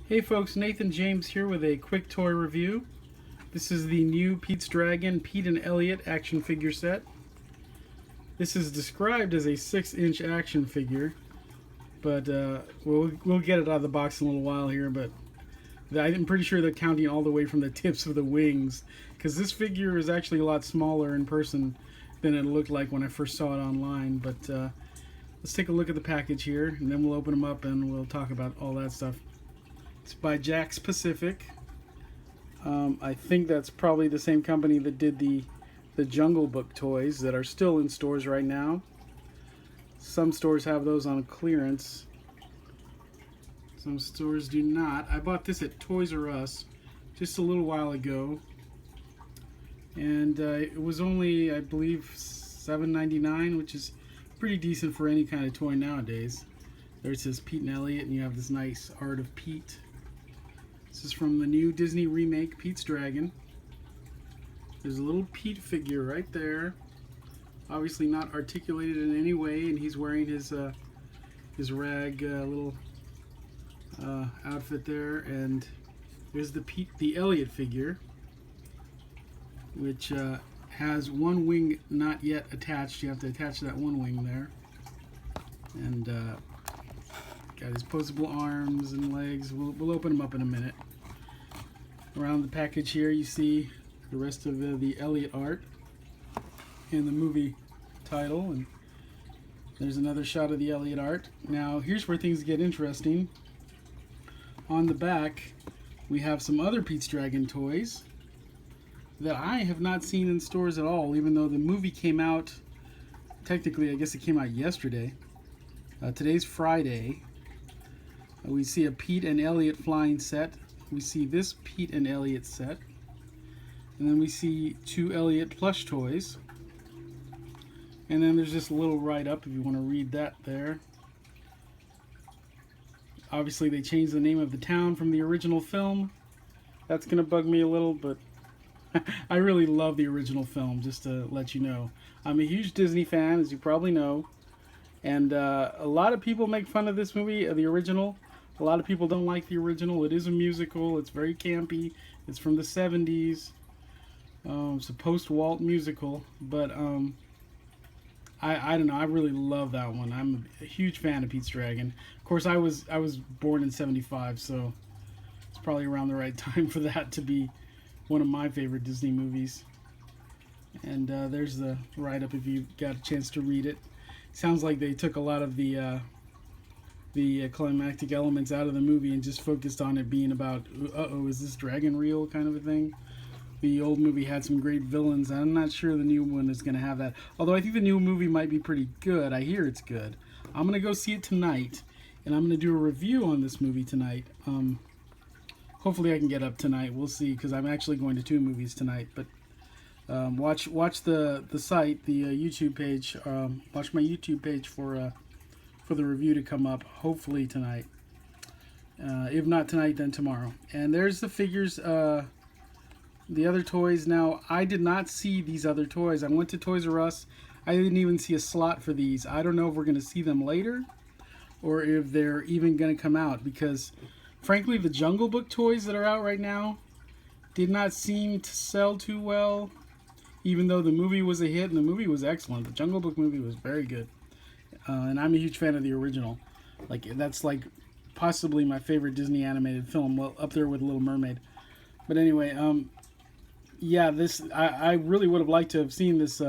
Hey folks, Nathan James here with a quick toy review. This is the new Pete's Dragon Pete and Elliot action figure set. This is described as a 6-inch action figure, but we'll get it out of the box in a little while here, but I'm pretty sure they're counting all the way from the tips of the wings, because this figure is actually a lot smaller in person than it looked like when I first saw it online. But let's take a look at the package here, and then we'll open them up and we'll talk about all that stuff. It's by Jakk Pacific. I think that's probably the same company that did the Jungle Book toys that are still in stores right now. Some stores have those on clearance. Some stores do not. I bought this at Toys R Us just a little while ago, and it was only, I believe, $7.99, which is pretty decent for any kind of toy nowadays. There it says Pete and Elliot, and you have this nice art of Pete. This is from the new Disney remake, Pete's Dragon. There's a little Pete figure right there. Obviously not articulated in any way, and he's wearing his rag little outfit there. And there's the Elliot figure, which has one wing not yet attached. You have to attach that one wing there. And got his posable arms and legs. We'll open them up in a minute. Around the package here you see the rest of the Elliot art and the movie title, and there's another shot of the Elliot art. Now here's where things get interesting. On the back we have some other Pete's Dragon toys that I have not seen in stores at all, even though the movie came out, technically I guess it came out yesterday. Today's Friday. We see a Pete and Elliot flying set. We see this Pete and Elliot set. And then we see 2 Elliot plush toys. And then there's just a little write-up if you want to read that there. Obviously they changed the name of the town from the original film. That's going to bug me a little, but I really love the original film, just to let you know. I'm a huge Disney fan, as you probably know. And a lot of people make fun of this movie, the original. A lot of people don't like the original. It is a musical. It's very campy. It's from the 70s. It's a post-Walt musical. But I don't know. I really love that one. I'm a huge fan of Pete's Dragon. Of course, I was born in 75, so it's probably around the right time for that to be one of my favorite Disney movies. And there's the write-up if you got a chance to read it. Sounds like they took a lot of the climactic elements out of the movie and just focused on it being about, uh-oh, is this dragon real kind of a thing. The old movie had some great villains. I'm not sure the new one is going to have that. Although I think the new movie might be pretty good. I hear it's good. I'm going to go see it tonight, and I'm going to do a review on this movie tonight. Hopefully I can get up tonight. We'll see, because I'm actually going to 2 movies tonight. But watch the site, the YouTube page. Watch my YouTube page for the review to come up, hopefully tonight. If not tonight, then tomorrow. And there's the figures, the other toys. Now, I did not see these other toys. I went to Toys R Us. I didn't even see a slot for these. I don't know if we're going to see them later, or if they're even going to come out, because frankly, the Jungle Book toys that are out right now did not seem to sell too well, even though the movie was a hit, and the movie was excellent. The Jungle Book movie was very good. And I'm a huge fan of the original. That's possibly my favorite Disney animated film, well, up there with Little Mermaid. But anyway, yeah, I really would have liked to have seen this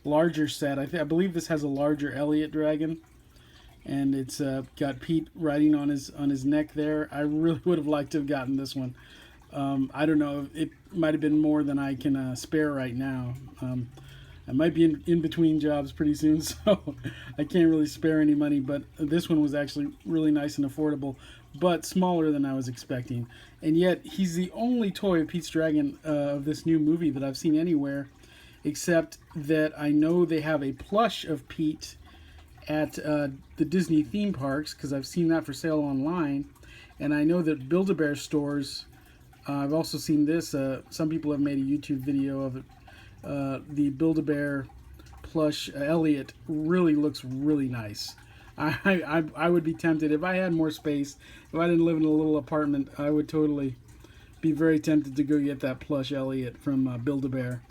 larger set. I believe this has a larger Elliot dragon, and it's got Pete riding on his neck there. I really would have liked to have gotten this one. I don't know, it might have been more than I can spare right now. I might be in between jobs pretty soon, so I can't really spare any money, but this one was actually really nice and affordable, but smaller than I was expecting. And yet, he's the only toy of Pete's Dragon of this new movie that I've seen anywhere, except that I know they have a plush of Pete at the Disney theme parks, because I've seen that for sale online, and I know that Build-A-Bear stores, I've also seen this, some people have made a YouTube video of it. The Build-A-Bear plush Elliot really looks really nice. I would be tempted if I had more space. If I didn't live in a little apartment, I would totally be very tempted to go get that plush Elliot from Build-A-Bear.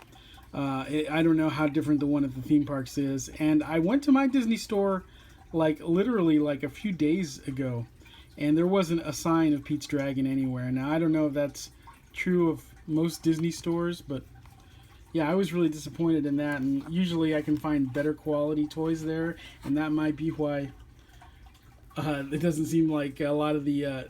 I don't know how different the one at the theme parks is. And I went to my Disney store like literally like a few days ago, and there wasn't a sign of Pete's Dragon anywhere. Now I don't know if that's true of most Disney stores, but yeah, I was really disappointed in that. And usually I can find better quality toys there, and that might be why it doesn't seem like a lot of the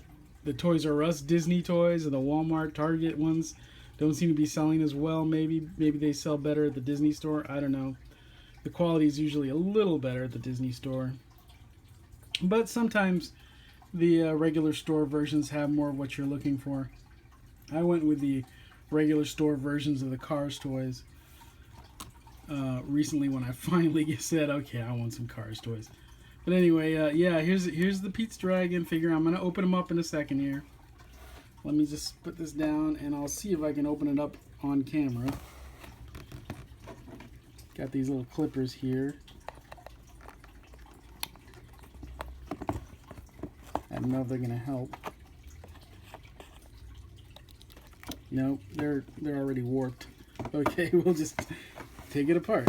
Toys R Us Disney toys or the Walmart, Target ones don't seem to be selling as well. Maybe they sell better at the Disney store. I don't know. The quality is usually a little better at the Disney store, but sometimes the regular store versions have more of what you're looking for. I went with the regular store versions of the Cars toys recently when I finally said, okay, I want some Cars toys. But anyway, yeah, here's the Pete's Dragon figure. I'm going to open them up in a second here. Let me just put this down, and I'll see if I can open it up on camera. Got these little clippers here. I don't know if they're going to help. Nope, they're already warped. Okay, we'll just take it apart.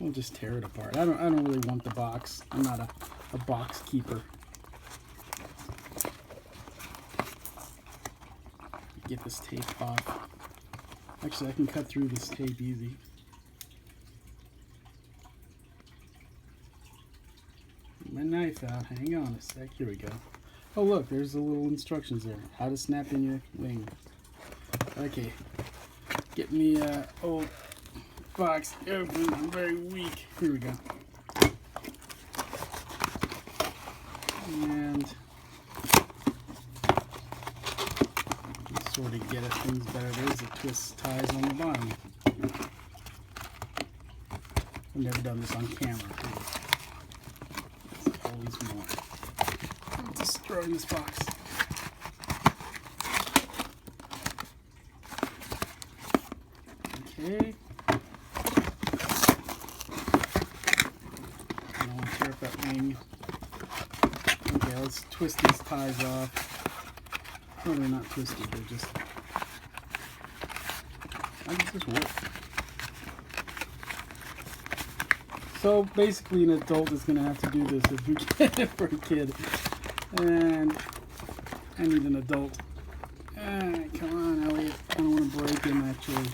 We'll just tear it apart. I don't really want the box. I'm not a box keeper. Get this tape off. Actually, I can cut through this tape easy. Get my knife out. Hang on a sec. Here we go. Oh look, there's the little instructions there. How to snap in your wing. Okay. Get me old box open. I'm very weak. Here we go. And sort of get at things better. There's the twist ties on the bottom. I've never done this on camera. There's always more. I'm just throwing this box. Okay. I don't want to tear up that wing. Okay, let's twist these ties off. Oh, they're not twisted, they're just... How does this work? So basically an adult is going to have to do this if you get it for a kid. And I need an adult. Come on, Elliot. I don't want to break him, actually.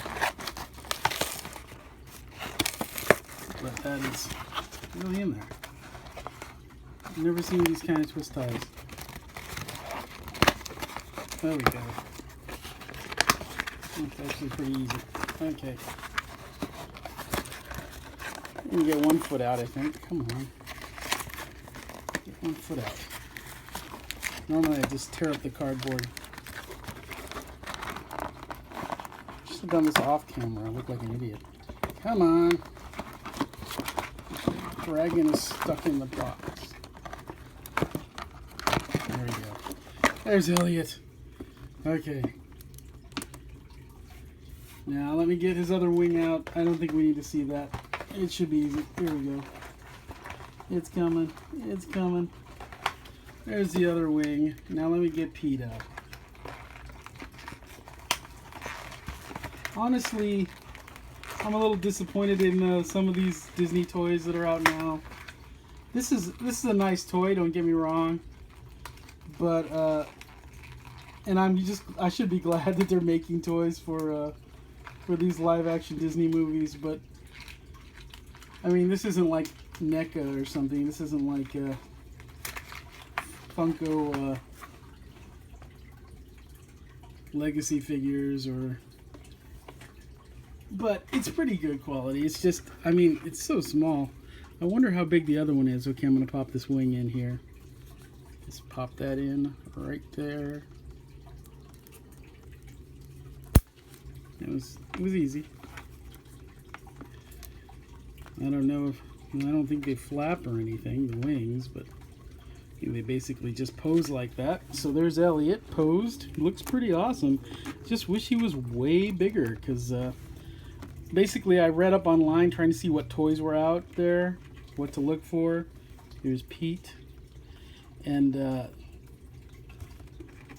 But that is really in there. I've never seen these kind of twist ties. There we go. It's actually pretty easy. Okay. You can get 1 foot out, I think. Come on. Get 1 foot out. Normally I just tear up the cardboard. I should have done this off camera. I look like an idiot. Come on. The dragon is stuck in the box. There we go. There's Elliot. Okay. Now let me get his other wing out. I don't think we need to see that. It should be easy. Here we go. It's coming. It's coming. There's the other wing. Now let me get Pete out. Honestly, I'm a little disappointed in some of these Disney toys that are out now. This is a nice toy, don't get me wrong. But and I should be glad that they're making toys for these live action Disney movies, but I mean, this isn't like NECA or something. This isn't like Funko Legacy figures but it's pretty good quality. It's just, I mean, it's so small. I wonder how big the other one is. Okay, I'm gonna pop this wing in here. Just pop that in right there. It was easy. I don't think they flap or anything, the wings, but they basically just pose like that. So there's Elliot posed. Looks pretty awesome. Just wish he was way bigger, because basically I read up online trying to see what toys were out there, what to look for. Here's Pete, and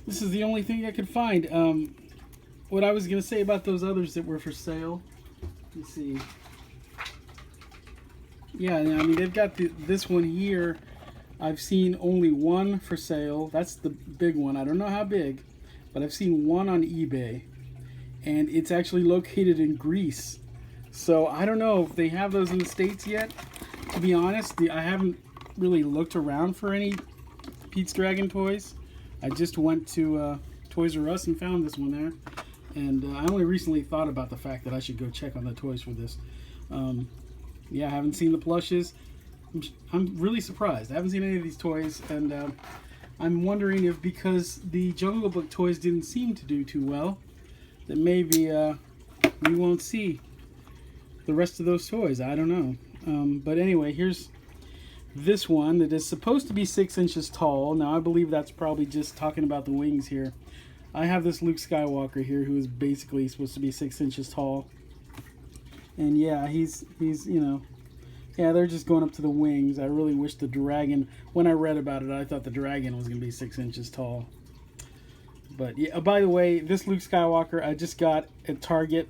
this is the only thing I could find. What I was gonna say about those others that were for sale. Let's see. Yeah, I mean they've got this one here. I've seen only one for sale. That's the big one. I don't know how big, but I've seen one on eBay, and it's actually located in Greece. So I don't know if they have those in the States yet. To be honest, I haven't really looked around for any Pete's Dragon toys. I just went to Toys R Us and found this one there. And I only recently thought about the fact that I should go check on the toys for this. Yeah, I haven't seen the plushes. I'm really surprised. I haven't seen any of these toys, and I'm wondering if because the Jungle Book toys didn't seem to do too well, that maybe we won't see the rest of those toys. I don't know. But anyway, here's this one that is supposed to be 6 inches tall. Now, I believe that's probably just talking about the wings here. I have this Luke Skywalker here who is basically supposed to be 6 inches tall. And yeah, he's you know, yeah, they're just going up to the wings. I really wish the dragon, when I read about it, I thought the dragon was going to be 6 inches tall. But yeah, by the way, this Luke Skywalker I just got at Target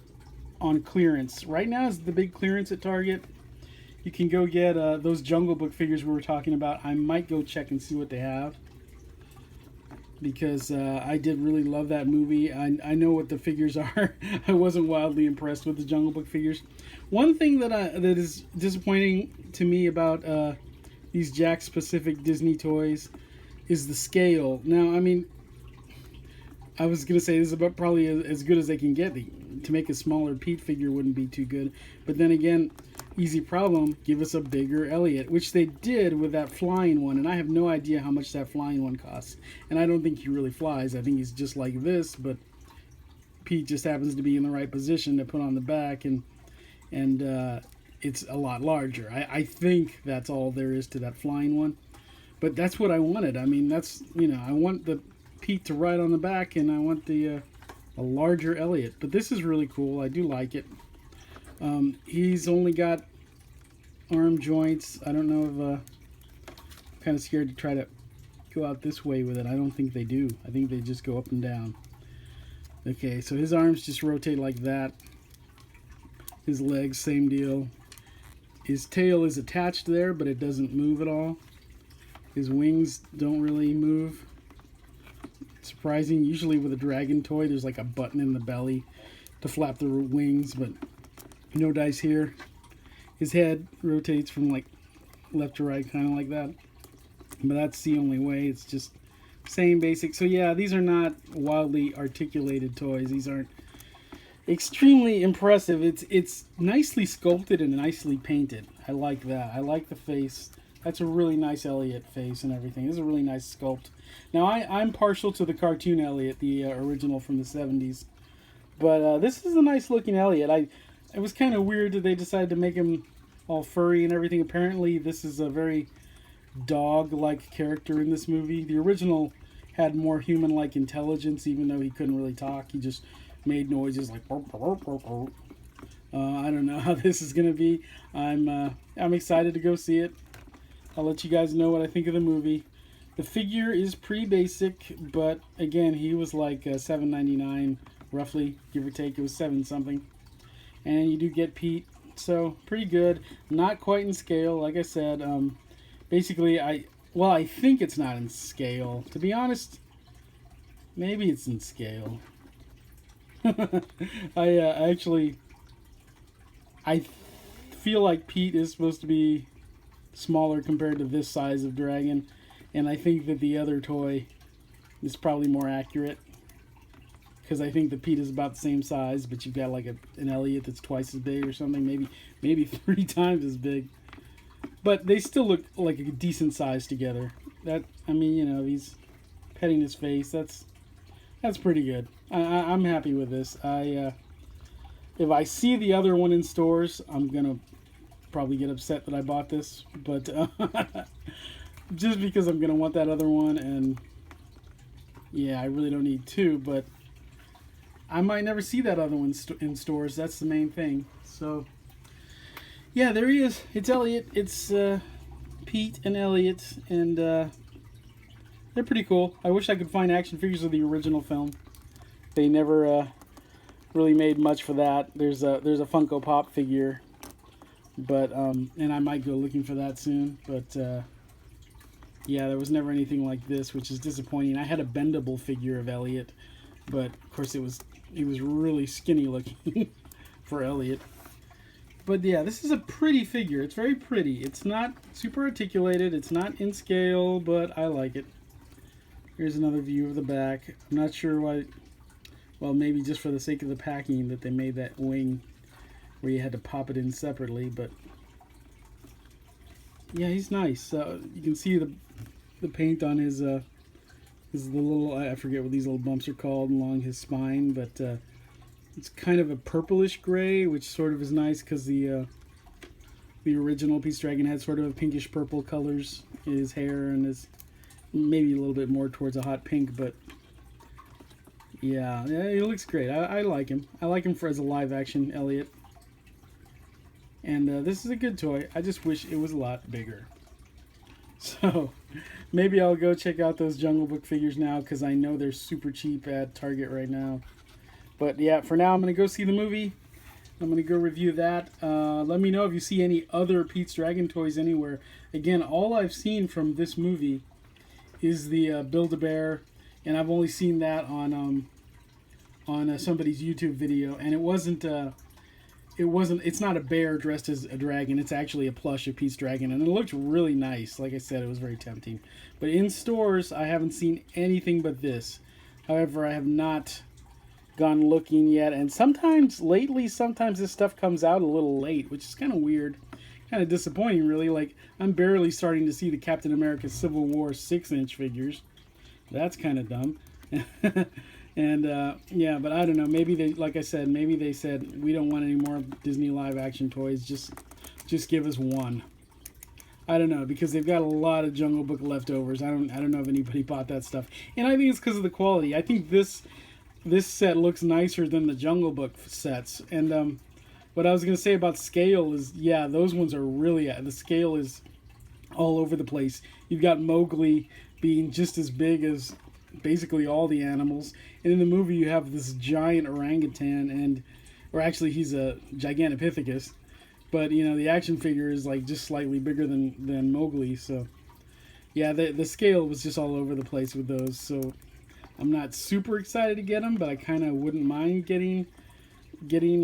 on clearance. Right now is the big clearance at Target. You can go get those Jungle Book figures we were talking about. I might go check and see what they have, because I did really love that movie. I know what the figures are. I wasn't wildly impressed with the Jungle Book figures. One thing that is disappointing to me about these Jakk specific Disney toys is the scale. Now, I mean, I was going to say this is about probably as good as they can get. To make a smaller Pete figure wouldn't be too good. But then again, easy problem, give us a bigger Elliot, which they did with that flying one, and I have no idea how much that flying one costs. And I don't think he really flies. I think he's just like this, but Pete just happens to be in the right position to put on the back, and it's a lot larger. I think that's all there is to that flying one. But that's what I wanted. I mean, that's, you know, I want the Pete to ride on the back, and I want the a larger Elliot. But this is really cool. I do like it. He's only got arm joints. I don't know if I'm kind of scared to try to go out this way with it. I don't think they do. I think they just go up and down. Okay, so his arms just rotate like that. His legs, same deal. His tail is attached there, but it doesn't move at all. His wings don't really move. Surprising. Usually with a dragon toy, there's like a button in the belly to flap the wings, but no dice here. His head rotates from like left to right, kind of like that. But that's the only way. It's just same basic. So yeah, these are not wildly articulated toys. These aren't extremely impressive. It's nicely sculpted and nicely painted. I like that. I like the face. That's a really nice Elliot face and everything. This is a really nice sculpt. Now, I'm partial to the cartoon Elliot, the original from the 70s. But this is a nice looking Elliot. It was kind of weird that they decided to make him all furry and everything. Apparently, this is a very dog-like character in this movie. The original had more human-like intelligence, even though he couldn't really talk. He just made noises like burp, burp, burp, burp. I don't know how this is going to be. I'm excited to go see it. I'll let you guys know what I think of the movie. The figure is pretty basic, but again, he was like $7.99 roughly, give or take. It was 7 something. And you do get Pete, so pretty good. Not quite in scale, like I said. Basically, I think it's not in scale. To be honest, maybe it's in scale. I feel like Pete is supposed to be smaller compared to this size of dragon, and I think that the other toy is probably more accurate, because I think the Pete is about the same size, but you've got like an Elliot that's twice as big or something, maybe 3 times as big. But they still look like a decent size together. That, I mean, you know, he's petting his face. That's pretty good. I'm happy with this. If I see the other one in stores, I'm gonna probably get upset that I bought this, but just because I'm gonna want that other one, and yeah, I really don't need 2, but I might never see that other one in stores. That's the main thing. So, yeah, there he is. It's Elliot. It's Pete and Elliot, and they're pretty cool. I wish I could find action figures of the original film. They never really made much for that. There's a Funko Pop figure, but and I might go looking for that soon. But yeah, there was never anything like this, which is disappointing. I had a bendable figure of Elliot, but of course he was really skinny looking for Elliot. But yeah, this is a pretty figure. It's very pretty. It's not super articulated. It's not in scale, but I like it. Here's another view of the back. I'm not sure why. Well, maybe just for the sake of the packing that they made that wing where you had to pop it in separately. But yeah, he's nice. You can see the paint on his the little, I forget what these little bumps are called along his spine, but it's kind of a purplish gray, which sort of is nice because the original Pete's Dragon had sort of a pinkish purple colors in his hair, and is maybe a little bit more towards a hot pink, but yeah, he looks great. I like him. I like him as a live action Elliot. And this is a good toy. I just wish it was a lot bigger. So maybe I'll go check out those Jungle Book figures now, because I know they're super cheap at Target right now. But yeah, for now I'm going to go see the movie. I'm going to go review that. Let me know if you see any other Pete's Dragon toys anywhere. Again, all I've seen from this movie is the Build-A-Bear, and I've only seen that on somebody's YouTube video, and it's not a bear dressed as a dragon. It's actually a plush of Pete's Dragon, and it looked really nice. Like I said, it was very tempting. But in stores, I haven't seen anything but this. However, I have not gone looking yet, and sometimes this stuff comes out a little late, which is kind of weird, kind of disappointing, really. Like, I'm barely starting to see the Captain America Civil War 6-inch figures. That's kind of dumb. And yeah, but I don't know. Maybe like I said, maybe they said we don't want any more Disney live action toys. Just give us one. I don't know, because they've got a lot of Jungle Book leftovers. I don't know if anybody bought that stuff, and I think it's because of the quality. I think this set looks nicer than the Jungle Book sets. And what I was gonna say about scale is, yeah, those ones are really, the scale is all over the place. You've got Mowgli being just as big as basically all the animals, and in the movie you have this giant orangutan, or actually he's a Gigantopithecus, but you know, the action figure is like just slightly bigger than Mowgli. So yeah, the scale was just all over the place with those. So I'm not super excited to get them, but I kind of wouldn't mind getting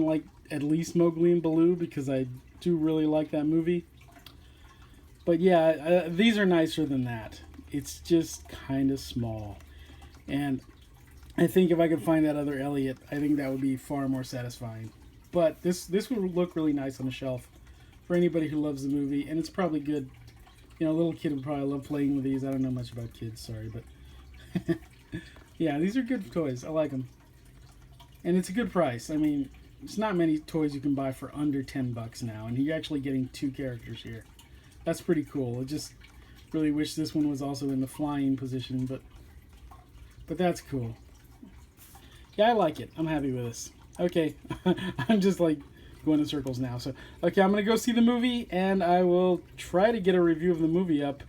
like at least Mowgli and Baloo, because I do really like that movie. But yeah, these are nicer than that. It's just kind of small. And I think if I could find that other Elliot, I think that would be far more satisfying. But this would look really nice on the shelf for anybody who loves the movie, and it's probably good. You know, a little kid would probably love playing with these. I don't know much about kids, sorry, but yeah, these are good toys. I like them, and it's a good price. I mean, it's not many toys you can buy for under $10 now, and you're actually getting 2 characters here. That's pretty cool. I just really wish this one was also in the flying position, but that's cool. Yeah, I like it. I'm happy with this. Okay, I'm just like going in circles now. So, okay, I'm going to go see the movie, and I will try to get a review of the movie up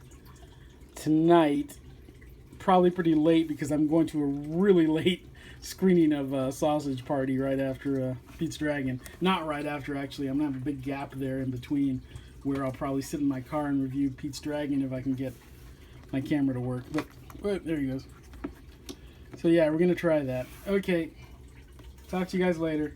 tonight. Probably pretty late, because I'm going to a really late screening of Sausage Party right after Pete's Dragon. Not right after, actually. I'm going to have a big gap there in between where I'll probably sit in my car and review Pete's Dragon if I can get my camera to work. But there he goes. So yeah, we're going to try that. Okay, talk to you guys later.